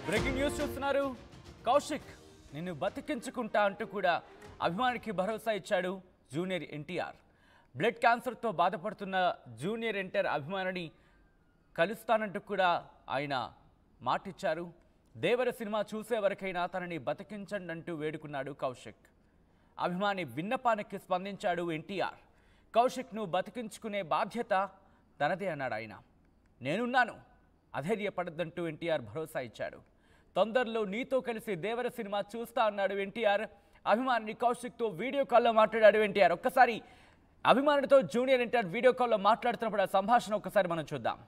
Breaking news చూస్తున్నారు. కౌశిక్ నిన్ను బతికించుకుంటా అంటూ కూడా అభిమానికి భరోసా ఇచ్చాడు జూనియర్ ఎన్టీఆర్. బ్లడ్ క్యాన్సర్తో బాధపడుతున్న జూనియర్ ఎన్టీఆర్ అభిమానిని కలుస్తానంటూ కూడా ఆయన మాటిచ్చారు. దేవర సినిమా చూసే వరకైనా తనని బతికించండి అంటూ వేడుకున్నాడు కౌశిక్. అభిమాని విన్నపానికి స్పందించాడు ఎన్టీఆర్. కౌశిక్ను బతికించుకునే బాధ్యత తనదే అన్నాడు ఆయన. నేనున్నాను, అధైర్యపడద్దంటూ ఎన్టీఆర్ భరోసా ఇచ్చాడు. తొందరలో నీతో కలిసి దేవర సినిమా చూస్తా అన్నాడు ఎన్టీఆర్. అభిమానిని కౌశిక్తో వీడియో కాల్లో మాట్లాడాడు ఎన్టీఆర్. ఒక్కసారి అభిమానుడితో జూనియర్ ఎన్టీఆర్ వీడియో కాల్లో మాట్లాడుతున్నప్పుడు ఆ సంభాషణ ఒక్కసారి మనం చూద్దాం.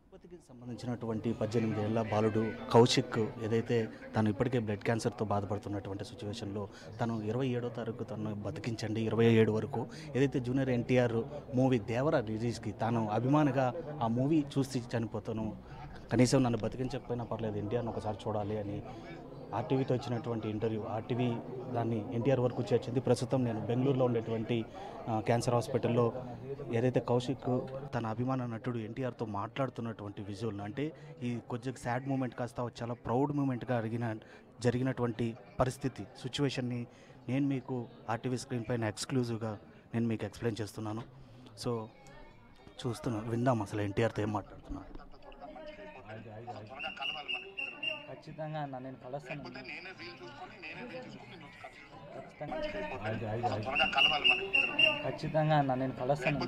తిరుపతికి సంబంధించినటువంటి 18 ఏళ్ల బాలుడు కౌశిక్ ఏదైతే తను ఇప్పటికే బ్లడ్ క్యాన్సర్తో బాధపడుతున్నటువంటి సిచ్యువేషన్లో తను 27వ తారీఖు తను బతికించండి 27 వరకు ఏదైతే జూనియర్ ఎన్టీఆర్ మూవీ దేవర రిలీజ్కి తాను అభిమానిగా ఆ మూవీ చూసి చనిపోతాను, కనీసం నన్ను బతికించకపోయినా పర్లేదు ఎన్టీఆర్ని ఒకసారి చూడాలి అని ఆర్టీవీతో ఇచ్చినటువంటి ఇంటర్వ్యూ, ఆర్టీవీ దాన్ని ఎన్టీఆర్ వరకు చేర్చింది. ప్రస్తుతం నేను బెంగళూరులో ఉండేటువంటి క్యాన్సర్ హాస్పిటల్లో ఏదైతే కౌశిక్ తన అభిమాన నటుడు ఎన్టీఆర్తో మాట్లాడుతున్నటువంటి విజువల్, అంటే ఈ కొద్దిగా సాడ్ మూమెంట్ కాస్త చాలా ప్రౌడ్ మూమెంట్గా జరిగినటువంటి పరిస్థితి సిచ్యువేషన్ని నేను మీకు ఆర్టీవీ స్క్రీన్ పైన ఎక్స్క్లూజివ్గా నేను మీకు ఎక్స్ప్లెయిన్ చేస్తున్నాను. సో విందాం అసలు ఎన్టీఆర్తో ఏం మాట్లాడుతున్నాను. ఖచ్చితంగా అన్న నేను కలుస్తాను. ఖచ్చితంగా అన్న నేను కలుస్తాను.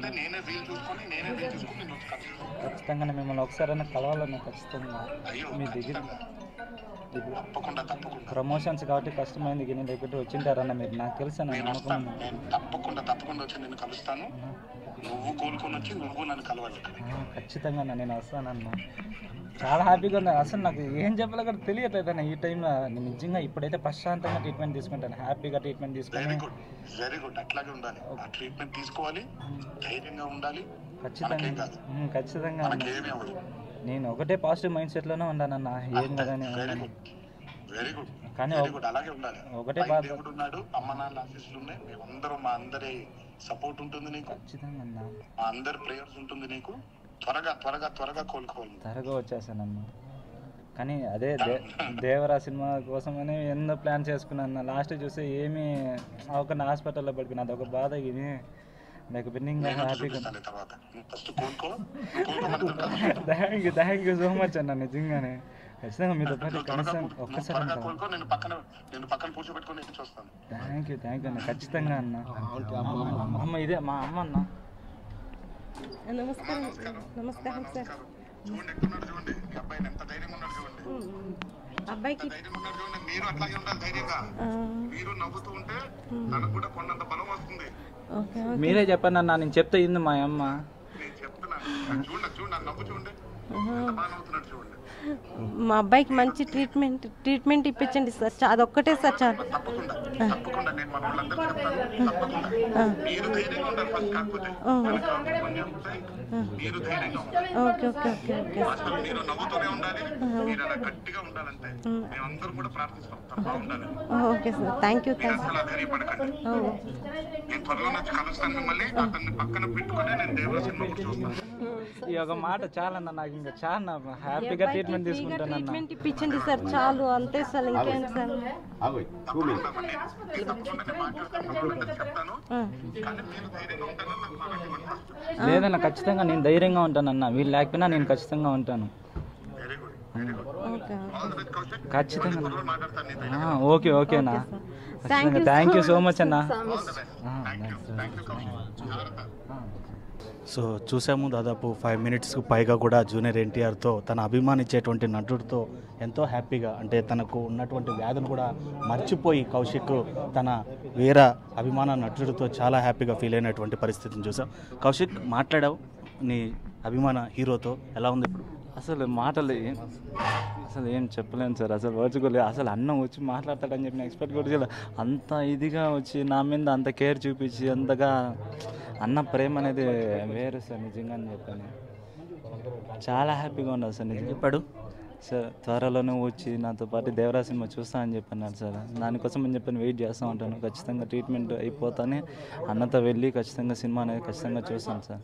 ఖచ్చితంగా మిమ్మల్ని ఒకసారైనా కలవాలన్న. ఖచ్చితంగా మీ దగ్గర ప్రమోషన్స్ కాబట్టి కష్టమైంది, నీ దగ్గర వచ్చింటారన్న మీరు. నాకు తెలుసు అన్న, తప్పకుండా వచ్చి నేను కలుస్తాను. నువ్వు కోలుకొని వచ్చి నువ్వు నన్ను కలవాలి. ఖచ్చితంగా అన్న నేను వస్తానన్న. చాలా హ్యాపీగా ఉంది. అసలు నాకు ఏం చెప్పాలో కూడా తెలియట్లేదు అన్న ఈ టైంలో. నేను నిజంగా ఇప్పుడైతే ప్రశాంతంగా ట్రీట్మెంట్ తీసుకుంటాను, హ్యాపీగా ట్రీట్మెంట్ తీసుకుని. వెరీ గుడ్ అట్లాగే ఉండాలి. ఆ ట్రీట్మెంట్ తీసుకోవాలి, ధైర్యంగా ఉండాలి. ఖచ్చితంగా ఖచ్చితంగా నేను ఒకటే పాజిటివ్ మైండ్ సెట్లోనే ఉన్నానన్న. ఏం కదని వెరీ గుడ్ కానీ అలాగే ఉండాలి. ఒకటే బాధ, దేవుడు ఉన్నాడు, అమ్మ నాన్న ఆశీస్సులు ఉన్నాయి, మేమందరం మా అందరి సపోర్ట్ ఉంటుంది నీకు. ఖచ్చితంగా అన్న మా అందరి ప్రేయర్స్ ఉంటుంది నీకు. త్వరగా కోలుకోవాలి. త్వరగా వచ్చేసానన్న. కానీ అదే దేవరా సినిమా కోసమని ఎన్నో ప్లాన్ చేసుకున్నాను. లాస్ట్ చూస్తే ఏమీ ఒక హాస్పిటల్లో పడిపోయినా అదొక బాధ. ఇది నాకు బిన్నింగ్ హ్యాపీగా. థ్యాంక్ యూ సో మచ్ అన్న. నిజంగానే ఖచ్చితంగా మీతో పాటు కనీసం ఒక్కసారి. థ్యాంక్ యూ అన్న. ఖచ్చితంగా అన్న. అమ్మ ఇదే మా అమ్మ అన్న. నమస్కారం సార్. అబ్బాయికి మీరు అట్లాగే ఉండాలి, ధైర్యంగా. మీరు నవ్వుతూ ఉంటే తనకు కూడా కొన్నంత బలం వస్తుంది. మీరే చెప్పండి అన్న, నేను చెప్తే ఇంది మా అమ్మ. నేను చెప్తున్నాను, చూడండి నవ్వు చూడండి, ఎంత బాగా నవ్వుతున్నాడు చూడండి. మా అబ్బాయికి మంచి ట్రీట్మెంట్ ఇప్పించండి సార్. అదొక్కటే సార్ చాలు. తప్పకుండా నేను మన వాళ్ళందరూ చెప్తాను. తప్పకుండా మీరు ధైర్యంగా ఉండాలి ఫస్ట్. కాకపోతే మీరు ధైర్యంగా ఉండాలి. ఓకే అసలు మీరు నవ్వుతూనే ఉండాలి. మీరు అలా గట్టిగా ఉండాలంటే మేమందరం కూడా ప్రార్థిస్తాం తప్పకుండా ఉండాలి. Okay sir. Thank you. అసలు ధైర్యపడకండి. నేను త్వరలో వచ్చి కలుస్తాను మిమ్మల్ని. అతన్ని పక్కన పెట్టుకుని నేను దేవర సినిమా కూడా చూస్తాను. ఈ ఒక మాట చాలన్న, నాకు ఇంకా చాలా హ్యాపీగా ట్రీట్మెంట్ తీసుకుంటాను. ట్రీట్మెంట్ ఇప్పించండి సార్ చాలు, అంతే సార్. ఇంకేం సార్. లేదన్న, ఖచ్చితంగా నేను ధైర్యంగా ఉంటానన్న. వీళ్ళు లేకపోయినా నేను ఖచ్చితంగా ఉంటాను. ఖచ్చితంగా ఓకేనా. థ్యాంక్ యూ సో మచ్ అన్న. సో చూసాము, దాదాపు 5 మినిట్స్కు పైగా కూడా జూనియర్ ఎన్టీఆర్తో తన అభిమానించేటువంటి నటుడితో ఎంతో హ్యాపీగా, అంటే తనకు ఉన్నటువంటి వ్యాధిని కూడా మర్చిపోయి కౌశిక్ తన వేరే అభిమాన నటుడితో చాలా హ్యాపీగా ఫీల్ అయినటువంటి పరిస్థితిని చూసాం. కౌశిక్, మాట్లాడావు నీ అభిమాన హీరోతో, ఎలా ఉంది ఇప్పుడు? అసలు మాటలు అసలు ఏం చెప్పలేను సార్. అసలు వచ్చుకోలేదు. అసలు అన్న వచ్చి మాట్లాడతాడని చెప్పి ఎక్స్పెక్ట్ కూడా చేయలేదు. అంత ఇదిగా వచ్చి నా మీద అంత కేర్ చూపించి అంతగా అన్న ప్రేమ అనేది వేరు సార్. నిజంగా అని చెప్పాను, చాలా హ్యాపీగా ఉండదు సార్. నిజంగా చెప్పాడు సార్. త్వరలోనే వచ్చి నాతో పాటు దేవరా సినిమా చూస్తా అని చెప్పన్నారు సార్. దానికోసం అని చెప్పి వెయిట్ చేస్తూ ఉంటాను. ఖచ్చితంగా ట్రీట్మెంట్ అయిపోతానే అన్నతో వెళ్ళి ఖచ్చితంగా సినిమా అనేది ఖచ్చితంగా చూస్తాను సార్.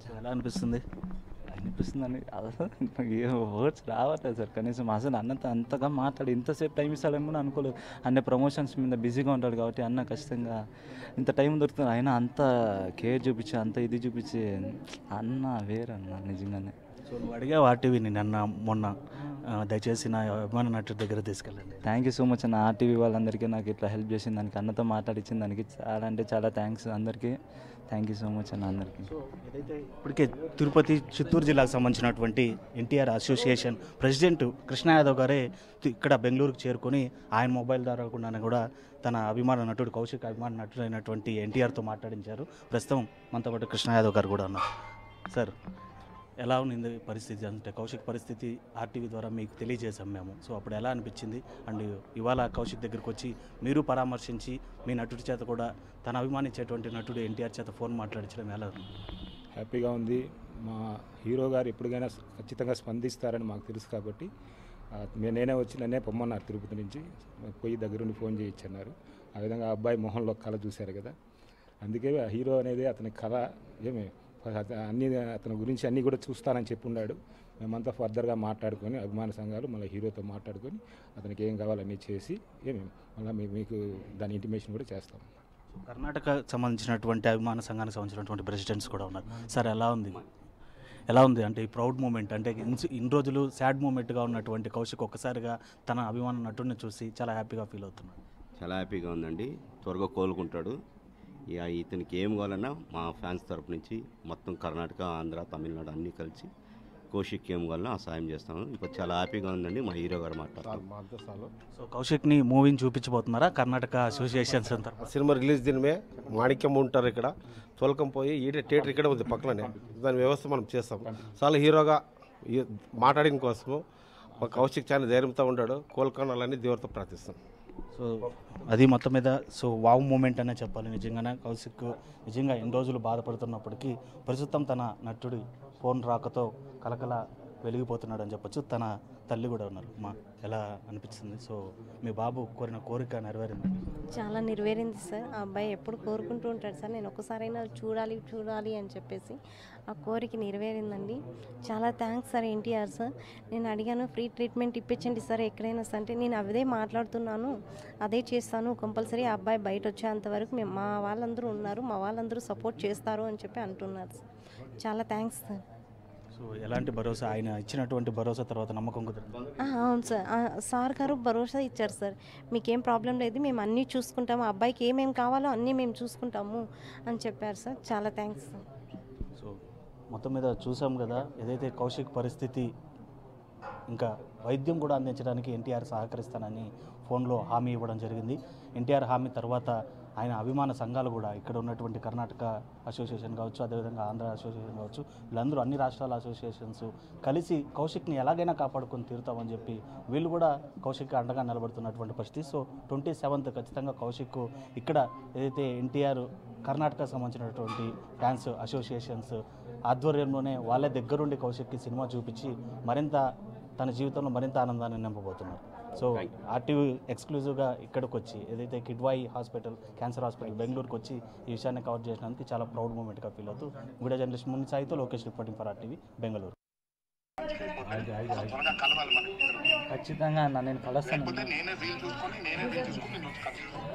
చాలా అనిపిస్తుంది. అనిపిస్తుందని అసలు నాకు ఏ వర్డ్స్ రావట్లేదు సార్. కనీసం అసలు అన్నతో అంతగా మాట్లాడి ఇంతసేపు టైం ఇస్తాడని కూడా అనుకోలేదు. అన్న ప్రమోషన్స్ మీద బిజీగా ఉంటాడు కాబట్టి అన్న ఖచ్చితంగా ఇంత టైం దొరుకుతుంది. అయినా అంత కేర్ చూపించి అంత ఇది చూపించి అన్న వేరన్న నిజంగానే. సో నువ్వు అడిగా ఆర్టీవీని నిన్న మొన్న దయచేసి నా అభిమాన నటుడి దగ్గర తీసుకెళ్ళండి. థ్యాంక్ యూ సో మచ్ అన్న. ఆర్టీవీ వాళ్ళందరికీ నాకు ఇట్లా హెల్ప్ చేసిన దానికి, అన్నతో మాట్లాడించిన దానికి చాలా అంటే చాలా థ్యాంక్స్ అందరికీ. థ్యాంక్ యూ సో మచ్ అన్న అందరికీ. సో ఏదైతే ఇప్పటికే తిరుపతి చిత్తూరు జిల్లాకు సంబంధించినటువంటి ఎన్టీఆర్ అసోసియేషన్ ప్రెసిడెంట్ కృష్ణ యాదవ్ గారే ఇక్కడ బెంగళూరుకు చేరుకొని ఆయన మొబైల్ ద్వారా కూడా తన అభిమాన నటుడు కౌశిక్ అభిమాన నటుడు అయినటువంటి ఎన్టీఆర్తో మాట్లాడించారు. ప్రస్తుతం మనతో పాటు కృష్ణ యాదవ్ గారు కూడా ఉన్నారు. సార్ ఎలా ఉంది పరిస్థితి? అంటే కౌశిక్ పరిస్థితి ఆర్టీవీ ద్వారా మీకు తెలియజేసాం మేము. సో అప్పుడు ఎలా అనిపించింది? అండ్ ఇవాళ కౌశిక్ దగ్గరికి వచ్చి మీరు పరామర్శించి మీ నటుడి చేత కూడా తన అభిమానించేటువంటి నటుడు ఎన్టీఆర్ చేత ఫోన్ మాట్లాడించడం ఎలా ఉంది? హ్యాపీగా ఉంది. మా హీరో గారు ఎప్పటికైనా ఖచ్చితంగా స్పందిస్తారని మాకు తెలుసు కాబట్టి నేనే వచ్చి నన్నే పొమ్మన్నారు తిరుపతి నుంచి. పోయి దగ్గరుండి ఫోన్ చేయించన్నారు. ఆ విధంగా అబ్బాయి మొహంలో కళ చూశారు కదా, అందుకే హీరో అనేది అతని కళ అన్నీ అతని గురించి అన్నీ కూడా చూస్తానని చెప్పున్నాడు. మేమంతా ఫర్దర్గా మాట్లాడుకొని అభిమాన సంఘాలు మళ్ళీ హీరోతో మాట్లాడుకొని అతనికి ఏం కావాలన్నీ చేసి మళ్ళీ మీకు దాని ఇంటిమేషన్ కూడా చేస్తాం. కర్ణాటక సంబంధించినటువంటి అభిమాన సంఘానికి సంబంధించినటువంటి ప్రెసిడెంట్స్ కూడా ఉన్నారు. సార్ ఎలా ఉంది అంటే ఈ ప్రౌడ్ మూమెంట్? అంటే ఇన్ని రోజులు సాడ్ మూమెంట్గా ఉన్నటువంటి కౌశిక్ ఒక్కసారిగా తన అభిమాన నటుడిని చూసి చాలా హ్యాపీగా ఫీల్ అవుతున్నాడు. చాలా హ్యాపీగా ఉందండి. త్వరగా కోలుకుంటాడు. ఇతనికి ఏం కావాలన్నా మా ఫ్యాన్స్ తరపు నుంచి మొత్తం కర్ణాటక, ఆంధ్ర, తమిళనాడు అన్నీ కలిసి కౌశిక్ ఏం కావాలన్నా ఆ సాయం చేస్తాము. ఇప్పుడు చాలా హ్యాపీగా ఉందండి. మా హీరో గారు మాట్లాడుతున్నారు. సో కౌశిక్ని మూవీని చూపించబోతున్నారా కర్ణాటక అసోసియేషన్స్ అంతా? సినిమా రిలీజ్ దినమే మాణిక్యం ఉంటారు ఇక్కడ, తోలకం పోయి థియేటర్ ఇక్కడ ఉంది పక్కనే. దాని వ్యవస్థ మనం చేస్తాం. చాలా హీరోగా మాట్లాడిన కోసము మా కౌశిక్ చాలా ధైర్యంతో ఉంటాడు. కోలుకోవాలని దేవుడితో ప్రార్థిస్తాం. సో అది మొత్తం మీద సో వావ్ మూమెంట్ అనే చెప్పాలి. నిజంగానే కౌశిక్ నిజంగా ఎన్ని రోజులు బాధపడుతున్నప్పటికీ ప్రస్తుతం తన నటుడి ఫోన్ రాకతో కలకల వెలిగిపోతున్నాడు అని చెప్పొచ్చు. తన తల్లి కూడా ఉన్నారు. మా ఎలా అనిపిస్తుంది? సో మీ బాబు కోరిన కోరిక నెరవేరింది? చాలా నెరవేరింది సార్. ఆ అబ్బాయి ఎప్పుడు కోరుకుంటూ ఉంటాడు సార్, నేను ఒక్కసారైనా చూడాలి అని చెప్పేసి. ఆ కోరిక నెరవేరిందండి. చాలా థ్యాంక్స్ సార్ ఎన్టీఆర్ సార్. నేను అడిగాను ఫ్రీ ట్రీట్మెంట్ ఇప్పించండి సార్ ఎక్కడైనా సార్ అంటే, నేను అదే మాట్లాడుతున్నాను, అదే చేస్తాను, కంపల్సరీ ఆ అబ్బాయి బయట వచ్చేంతవరకు మా వాళ్ళందరూ ఉన్నారు, మా వాళ్ళందరూ సపోర్ట్ చేస్తారు అని చెప్పి అంటున్నారు సార్. చాలా థ్యాంక్స్ సార్. సో ఎలాంటి భరోసా? ఆయన ఇచ్చినటువంటి భరోసా తర్వాత నమ్మకం కుదిరింది? అవును సార్. సార్ గారు భరోసా ఇచ్చారు సార్, మీకేం ప్రాబ్లం లేదు, మేము అన్నీ చూసుకుంటాము, అబ్బాయికి ఏమేమి కావాలో అన్నీ మేము చూసుకుంటాము అని చెప్పారు సార్. చాలా థ్యాంక్స్ సార్. సో మొత్తం మీద చూసాం కదా, ఏదైతే కౌశిక్ పరిస్థితి ఇంకా వైద్యం కూడా అందించడానికి ఎన్టీఆర్ సహకరిస్తానని ఫోన్లో హామీ ఇవ్వడం జరిగింది. ఎన్టీఆర్ హామీ తర్వాత ఆయన అభిమాన సంఘాలు కూడా ఇక్కడ ఉన్నటువంటి కర్ణాటక అసోసియేషన్ కావచ్చు, అదేవిధంగా ఆంధ్ర అసోసియేషన్ కావచ్చు, వీళ్ళందరూ అన్ని రాష్ట్రాల అసోసియేషన్స్ కలిసి కౌశిక్ని ఎలాగైనా కాపాడుకొని తీరుతామని చెప్పి వీళ్ళు కూడా కౌశిక్ అండగా నిలబడుతున్నటువంటి పరిస్థితి. సో 27th ఖచ్చితంగా కౌశిక్ ఇక్కడ ఏదైతే ఎన్టీఆర్ కర్ణాటక సంబంధించినటువంటి ఫ్యాన్స్ అసోసియేషన్స్ ఆధ్వర్యంలోనే వాళ్ళే దగ్గరుండి కౌశిక్కి సినిమా చూపించి మరింత తన జీవితంలో మరింత ఆనందాన్ని నింపబోతున్నారు. సో ఆర్టీవీ ఎక్స్క్లూజివ్గా ఇక్కడికి వచ్చి ఏదైతే కిడ్వాయి హాస్పిటల్, క్యాన్సర్ హాస్పిటల్ బెంగళూరుకి వచ్చి ఈ విషయాన్ని కవర్ చేసినందుకు చాలా ప్రౌడ్ మూమెంట్గా ఫీల్ అవుతూ వీడియో జర్నలిస్ట్ ముని సాయితో Lokesh reporting for RTV Bengaluru. ఖచ్చితంగా అన్న నేను కలుస్తాను.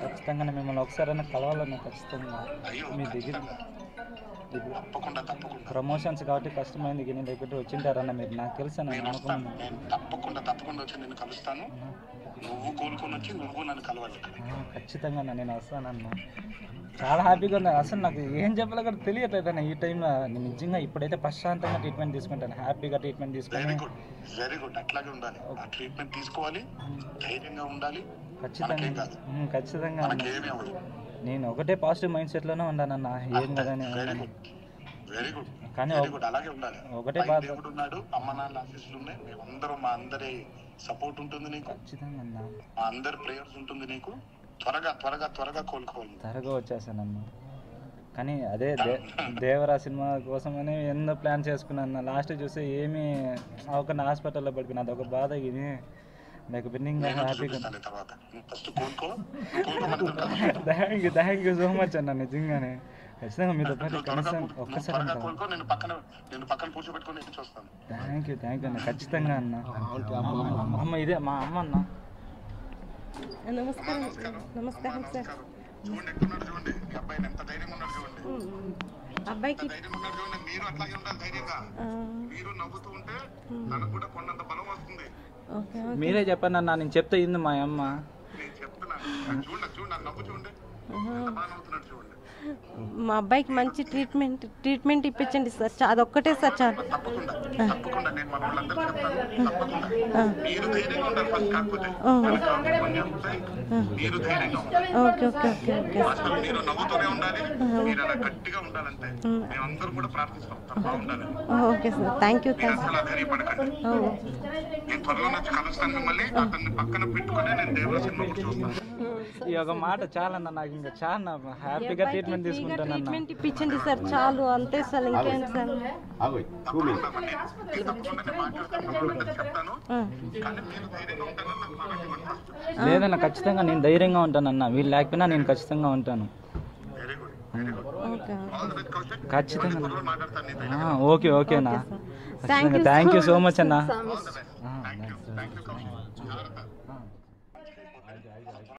ఖచ్చితంగా మిమ్మల్ని ఒకసారైనా కలవాలన్నా ఖచ్చితంగా మీ దగ్గర. ప్రమోషన్స్ కాబట్టి కష్టమైంది, నేను దగ్గర వచ్చింటారన్న మీరు, నాకు తెలుసు అన్న. తప్పకుండా వచ్చి నేను కలుస్తాను. నువ్వు కోలుకొని వచ్చి నువ్వు నన్ను కలవాలి. ఖచ్చితంగా నేను వస్తానన్న. చాలా హ్యాపీగా ఉంది. అసలు నాకు ఏం చెప్పాలో కూడా తెలియట్లేదు అన్న ఈ టైంలో. నేను నిజంగా ఇప్పుడైతే ప్రశాంతంగా ట్రీట్మెంట్ తీసుకుంటాను, హ్యాపీగా ట్రీట్మెంట్ తీసుకుని. Very good. అట్లాగే ఉండాలి. ఆ ట్రీట్మెంట్ తీసుకోవాలి, ధైర్యంగా ఉండాలి. ఖచ్చితంగా నేను ఒకటే పాజిటివ్ మైండ్ సెట్లోనే ఉన్నానన్న. ఏం కదని వెరీ గుడ్. కానీ అలాగే ఉండాలి. ఒకటే బాధ, దేవుడు ఉన్నాడు, అమ్మ నాన్న ఆశీస్సులు ఉన్నాయి, మేమందరం మా అందరి సపోర్ట్ ఉంటుంది నీకు. ఖచ్చితంగా మా అందరి ప్రేయర్స్ ఉంటుంది నీకు. త్వరగా కోలుకోవాలి. త్వరగా వచ్చేసానన్న. కానీ అదే దేవరా సినిమా కోసమని ఎన్నో ప్లాన్ చేసుకున్నాను. లాస్ట్ చూస్తే ఏమీ ఒక హాస్పిటల్లో పడిపోయినా అదొక బాధ. ఇది నాకు బిన్నింగ్ హ్యాపీగా. థ్యాంక్ యూ సో మచ్ అన్న. నిజంగానే ఖచ్చితంగా మీతో పాటు కనీసం ఒక్కసారి త్వరగా కోలుకో, నేను పక్కన కూర్చోబెట్టుకొని నేను చూస్తాను. థ్యాంక్ యూ అన్న, ఖచ్చితంగా అన్న. అమ్మ ఇదే మా అమ్మ అన్న. నమస్కారం నమస్కారం సార్. చూడండి ఎక్కడున్నాడు, చూడండి ఈ అబ్బాయిని ఎంత ధైర్యంగా ఉన్నాడు, చూడండి అబ్బాయికి ధైర్యంగా ఉన్నాడు, చూడండి. మీరు అట్లాగే ఉండాలి ధైర్యంగా. మీరు నవ్వుతూ ఉంటే తనకు కూడా కొన్నంత బలం వస్తుంది. మీరే చెప్పండి అన్న, నేను చెప్తే ఇంది మా అమ్మ. నేను చెప్తున్నాను, చూడండి నవ్వు చూడండి, ఎంత బాగా నవ్వుతున్నాడు చూడండి. మా అబ్బాయికి మంచి ట్రీట్మెంట్ ఇప్పించండి సార్. అదొక్కటే సార్ చాలు. తప్పకుండా నేను మన వాళ్ళందరూ చెప్తాను, తప్పకుండా మీరు ధైర్యంగా ఉండాలి ఫస్ట్. కాకపోతే మీరు ధైర్యంగా ఉండాలి. ఓకే అసలు మీరు నవ్వుతూనే ఉండాలి, మీరు అలా గట్టిగా ఉండాలంటే మేమందరం కూడా ప్రార్థిస్తాం తప్ప ఉండాలి. Okay sir, thank you. అసలు ధైర్యపడకండి. నేను త్వరలో వచ్చి కలుస్తాను మిమ్మల్ని. అతన్ని పక్కన పెట్టుకునే నేను దేవుల సినిమా కూడా చూస్తాను. ఈ ఒక మాట చాలన్న, నాకు ఇంకా చాలా హ్యాపీగా ట్రీట్మెంట్ తీసుకుంటానన్న. ట్రీట్మెంట్ ఇప్పించండి సార్ చాలు, అంతే సార్. ఇంకేం సార్? తప్పకుండా నేను మాట్లాడతాను, చెప్తాను. కానీ మీరు ధైర్యంగా ఉంటారని నాకు మాట ఇవ్వండి ఫస్ట్. లేదన్న, ఖచ్చితంగా నేను ధైర్యంగా ఉంటానన్న. వీళ్ళు లేకపోయినా నేను ఖచ్చితంగా ఉంటాను. Very good, very good. Okay all the best Kaushik. ఖచ్చితంగా త్వరలో మాట్లాడతాను నీతో. ఓకేనా. థ్యాంక్ యూ సో మచ్ అన్న. All the best. Thank you Kaushik. జాగ్రత్త.